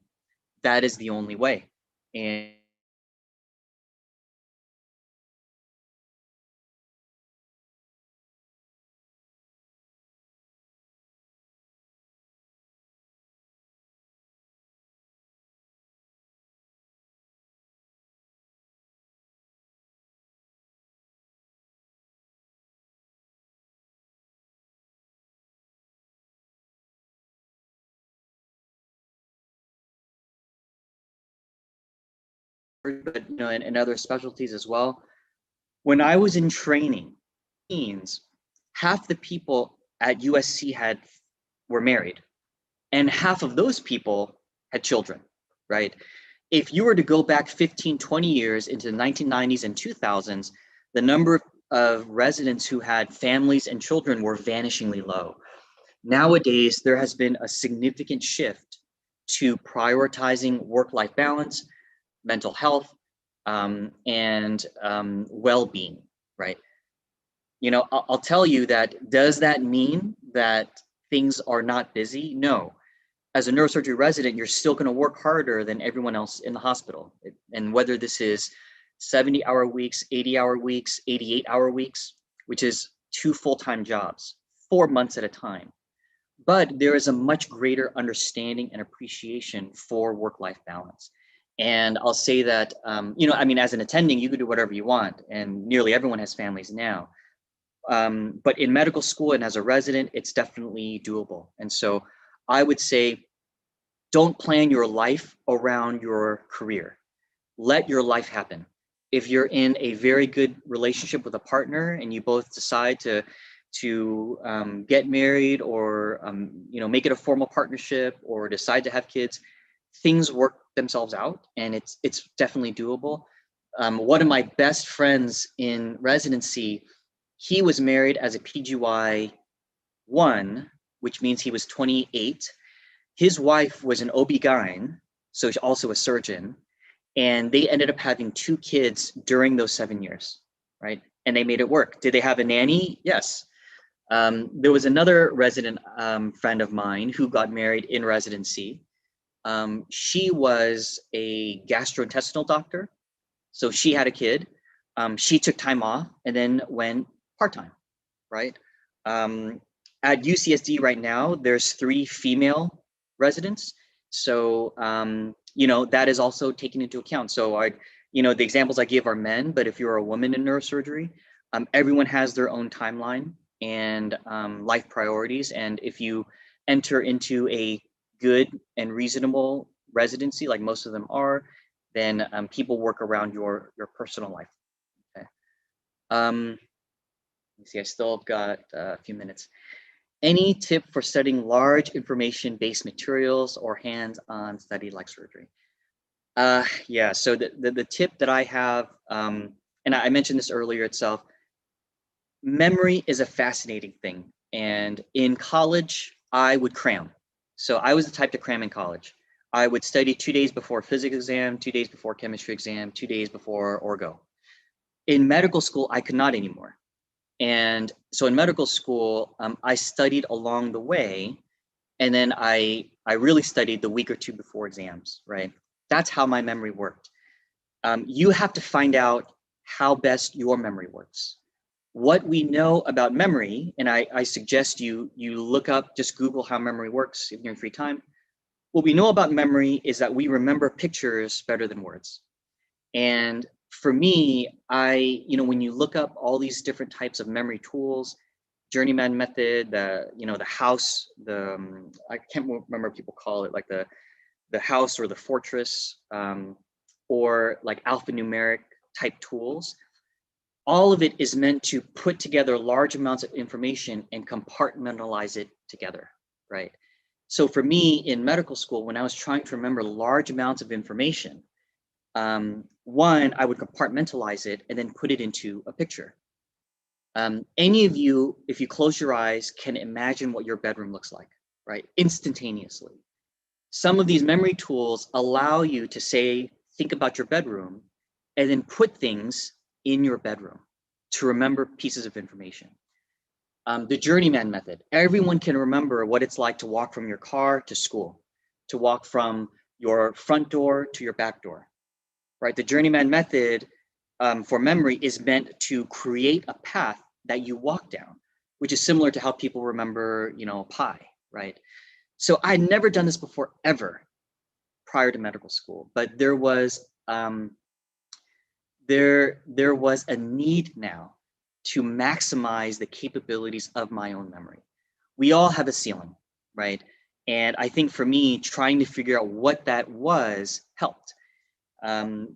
that is the only way. And but in other specialties as well. When I was in training, half the people at USC were married, and half of those people had children, right? If you were to go back 15, 20 years into the 1990s and 2000s, the number of residents who had families and children were vanishingly low. Nowadays, there has been a significant shift to prioritizing work-life balance, mental health, and well-being, right? You know, I'll tell you that, does that mean that things are not busy? No. As a neurosurgery resident, you're still going to work harder than everyone else in the hospital. And whether this is 70-hour weeks, 80-hour weeks, 88-hour weeks, which is 2 full-time jobs, 4 months at a time. But there is a much greater understanding and appreciation for work-life balance. And I'll say that, as an attending, you can do whatever you want, and nearly everyone has families now. But in medical school and as a resident, it's definitely doable. And so I would say, don't plan your life around your career. Let your life happen. If you're in a very good relationship with a partner and you both decide to get married, or make it a formal partnership, or decide to have kids, things work themselves out, and it's definitely doable. One of my best friends in residency, he was married as a PGY 1, which means he was 28. His wife was an OB-GYN, so she's also a surgeon, and they ended up having 2 kids during those 7 years, right? and they made it work. Did they have a nanny? Yes. There was another resident friend of mine who got married in residency. She was a gastrointestinal doctor. So she had a kid. She took time off and then went part-time, right? At UCSD right now, there's 3 female residents. So, you know, that is also taken into account. So you know, the examples I give are men, but if you're a woman in neurosurgery, everyone has their own timeline and life priorities. And if you enter into a good and reasonable residency, like most of them are, then people work around your personal life. Okay. Let me see, I still have got a few minutes. Any tip for studying large information-based materials or hands-on study like surgery? Yeah, so the tip that I have, and I mentioned this earlier itself, memory is a fascinating thing. And in college, I would cram. So I was the type to cram in college. I would study 2 days before physics exam, 2 days before chemistry exam, 2 days before orgo. In medical school, I could not anymore. And so in medical school, I studied along the way, and then I really studied the week or 2 before exams, right? That's how my memory worked. You have to find out how best your memory works. What we know about memory, and I suggest you look up, just Google how memory works in your free time. What we know about memory is that we remember pictures better than words. And for me, you know, when you look up all these different types of memory tools, journeyman method, you know, the house, I can't remember what people call it, like the house or the fortress, or like alphanumeric type tools, all of it is meant to put together large amounts of information and compartmentalize it together, right? So for me in medical school, when I was trying to remember large amounts of information, one, I would compartmentalize it and then put it into a picture. Any of you, if you close your eyes, can imagine what your bedroom looks like, right? Instantaneously. Some of these memory tools allow you to think about your bedroom and then put things in your bedroom to remember pieces of information. The journeyman method, everyone can remember what it's like to walk from your car to school, to walk from your front door to your back door, right? The journeyman method for memory is meant to create a path that you walk down, which is similar to how people remember, you know, pi, right? So I'd never done this before ever prior to medical school, but there was there was a need now to maximize the capabilities of my own memory. We all have a ceiling, right? And I think for me, trying to figure out what that was helped.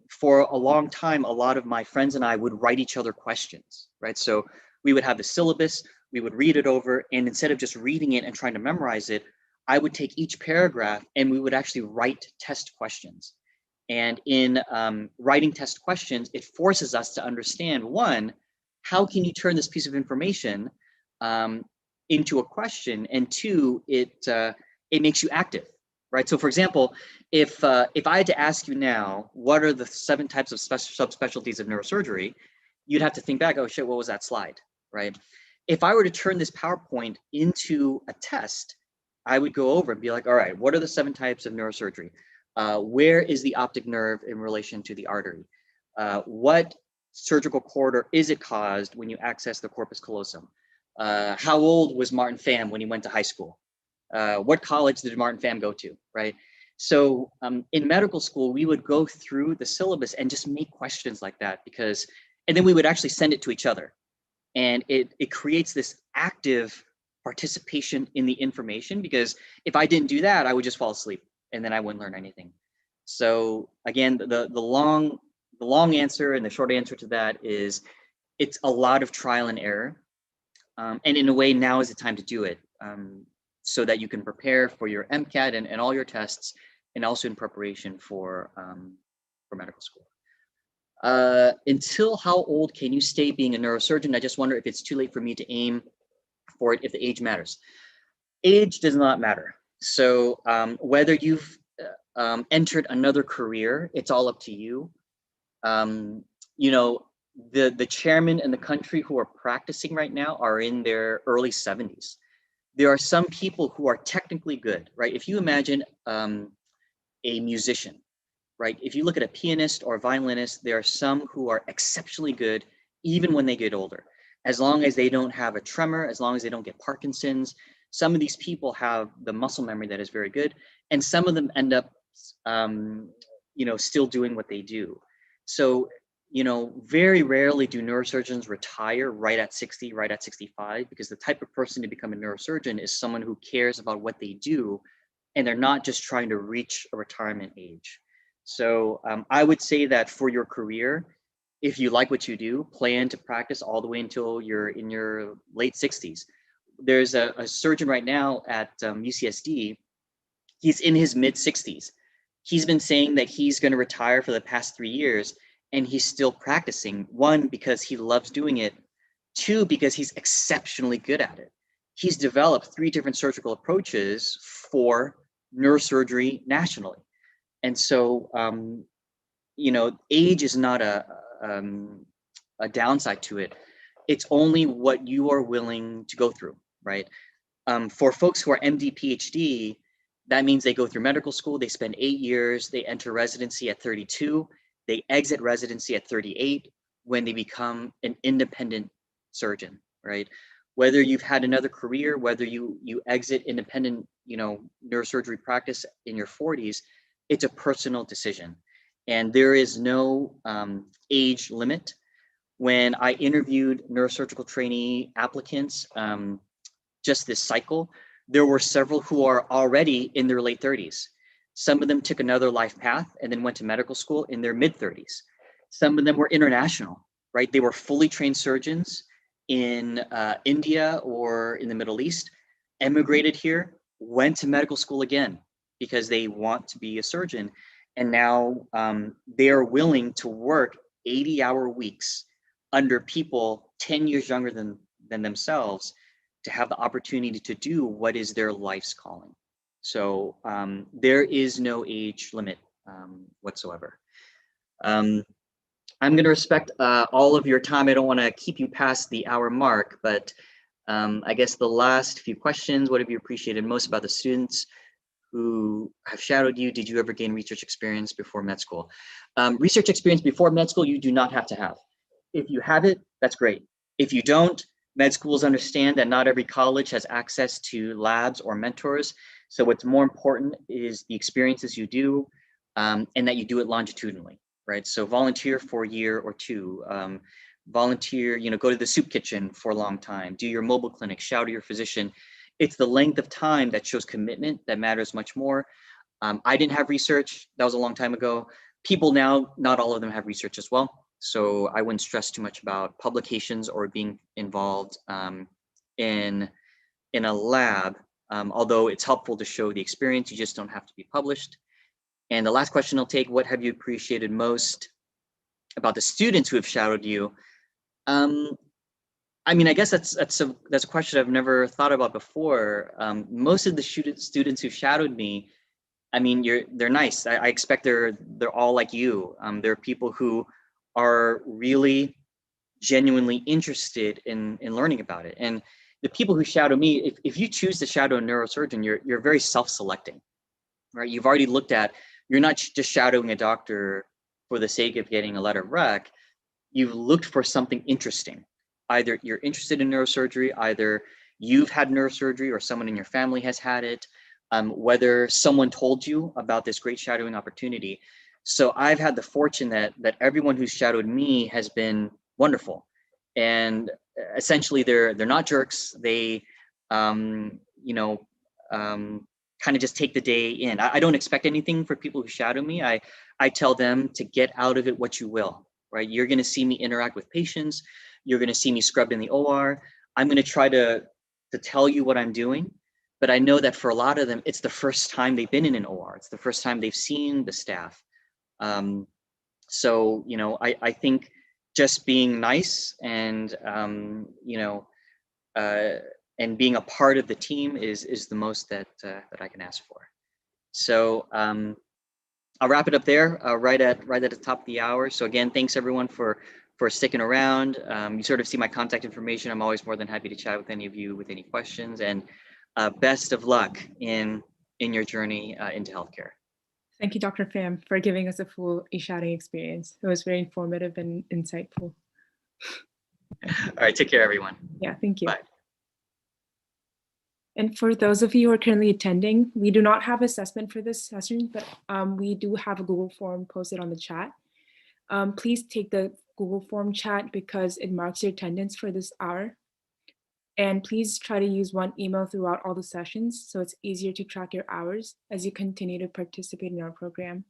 For a long time, a lot of my friends and I would write each other questions, right? So we would have the syllabus, we would read it over, and instead of just reading it and trying to memorize it, I would take each paragraph and we would actually write test questions. And in writing test questions, it forces us to understand, one, how can you turn this piece of information into a question? And two, it makes you active, right? So for example, if I had to ask you now, what are the 7 types of subspecialties of neurosurgery, you'd have to think back, oh shit, what was that slide, right? If I were to turn this PowerPoint into a test, I would go over and be like, all right, what are the 7 types of neurosurgery? Where is the optic nerve in relation to the artery? What surgical corridor is it caused when you access the corpus callosum? How old was Martin Pham when he went to high school? What college did Martin Pham go to, right? So in medical school, we would go through the syllabus and just make questions like that and then we would actually send it to each other. And it creates this active participation in the information, because if I didn't do that, I would just fall asleep and then I wouldn't learn anything. So again, the long answer and the short answer to that is it's a lot of trial and error. And in a way, now is the time to do it so that you can prepare for your MCAT and all your tests, and also in preparation for medical school. Until how old can you stay being a neurosurgeon? I just wonder if it's too late for me to aim for it if the age matters. Age does not matter. So whether you've entered another career, it's all up to you. You know, the chairmen in the country who are practicing right now are in their early 70s. There are some people who are technically good, right? If you imagine a musician, right? If you look at a pianist or a violinist, there are some who are exceptionally good even when they get older, as long as they don't have a tremor, as long as they don't get Parkinson's. Some of these people have the muscle memory that is very good, and some of them end up, still doing what they do. So, very rarely do neurosurgeons retire right at 60, right at 65, because the type of person to become a neurosurgeon is someone who cares about what they do, and they're not just trying to reach a retirement age. So I would say that for your career, if you like what you do, plan to practice all the way until you're in your late 60s. There's a surgeon right now at UCSD. He's in his mid 60s. He's been saying that he's going to retire for the past 3 years, and he's still practicing. One, because he loves doing it. Two, because he's exceptionally good at it. He's developed 3 different surgical approaches for neurosurgery nationally. And so, age is not a downside to it. It's only what you are willing to go through, right? For folks who are MD, PhD, that means they go through medical school, they spend 8 years, they enter residency at 32, they exit residency at 38 when they become an independent surgeon, right? Whether you've had another career, whether you exit independent, neurosurgery practice in your 40s, it's a personal decision. And there is no age limit. When I interviewed neurosurgical trainee applicants just this cycle, there were several who are already in their late 30s. Some of them took another life path and then went to medical school in their mid 30s. Some of them were international, right? They were fully trained surgeons in India or in the Middle East, emigrated here, went to medical school again because they want to be a surgeon. And now they are willing to work 80-hour weeks under people 10 years younger than themselves to have the opportunity to do what is their life's calling. So there is no age limit whatsoever. I'm going to respect all of your time. I don't want to keep you past the hour mark, but I guess the last few questions, what have you appreciated most about the students who have shadowed you? Did you ever gain research experience before med school? Research experience before med school, you do not have to have. If you have it, that's great. If you don't, med schools understand that not every college has access to labs or mentors. So what's more important is the experiences you do and that you do it longitudinally, right? So volunteer for a year or two, volunteer, go to the soup kitchen for a long time, do your mobile clinic, shadow your physician. It's the length of time that shows commitment that matters much more. I didn't have research. That was a long time ago. People now, not all of them have research as well. So I wouldn't stress too much about publications or being involved in a lab, although it's helpful to show the experience. You just don't have to be published. And the last question I'll take, what have you appreciated most about the students who have shadowed you? I mean, I guess that's a question I've never thought about before. Most of the students who shadowed me, I mean, they're nice. I expect they're all like you. They're people who are really genuinely interested in learning about it. And the people who shadow me, if you choose to shadow a neurosurgeon, you're very self-selecting, right? You've already looked at, you're not just shadowing a doctor for the sake of getting a letter of rec. You've looked for something interesting. Either you're interested in neurosurgery, either you've had neurosurgery or someone in your family has had it, whether someone told you about this great shadowing opportunity. So I've had the fortune that everyone who's shadowed me has been wonderful. And essentially they're not jerks. They, kind of just take the day in. I don't expect anything for people who shadow me. I tell them to get out of it what you will, right? You're going to see me interact with patients. You're going to see me scrubbed in the OR. I'm going to try to tell you what I'm doing. But I know that for a lot of them, it's the first time they've been in an OR. It's the first time they've seen the staff. So, I think just being nice and, and being a part of the team is the most that I can ask for. So I'll wrap it up there right at the top of the hour. So again, thanks everyone for for sticking around. You sort of see my contact information. I'm always more than happy to chat with any of you with any questions, and best of luck in your journey into healthcare. Thank you, Dr. Pham, for giving us a full eShadowing experience. It was very informative and insightful. All right, take care, everyone. Yeah, thank you. Bye. And for those of you who are currently attending, we do not have assessment for this session, but we do have a Google form posted on the chat. Please take the Google form chat because it marks your attendance for this hour. And please try to use one email throughout all the sessions so it's easier to track your hours as you continue to participate in our program.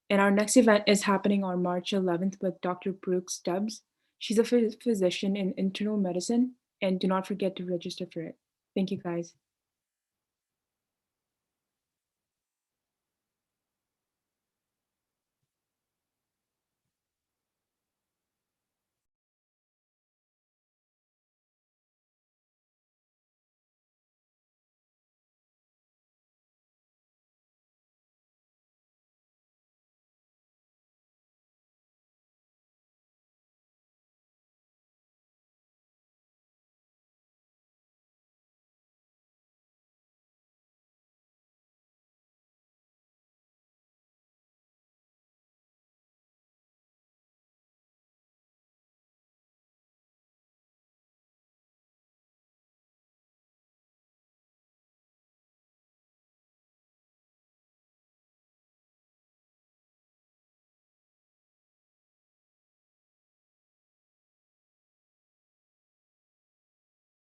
And our next event is happening on March 11th with Dr. Brooke Stubbs. She's a physician in internal medicine, and do not forget to register for it. Thank you, guys.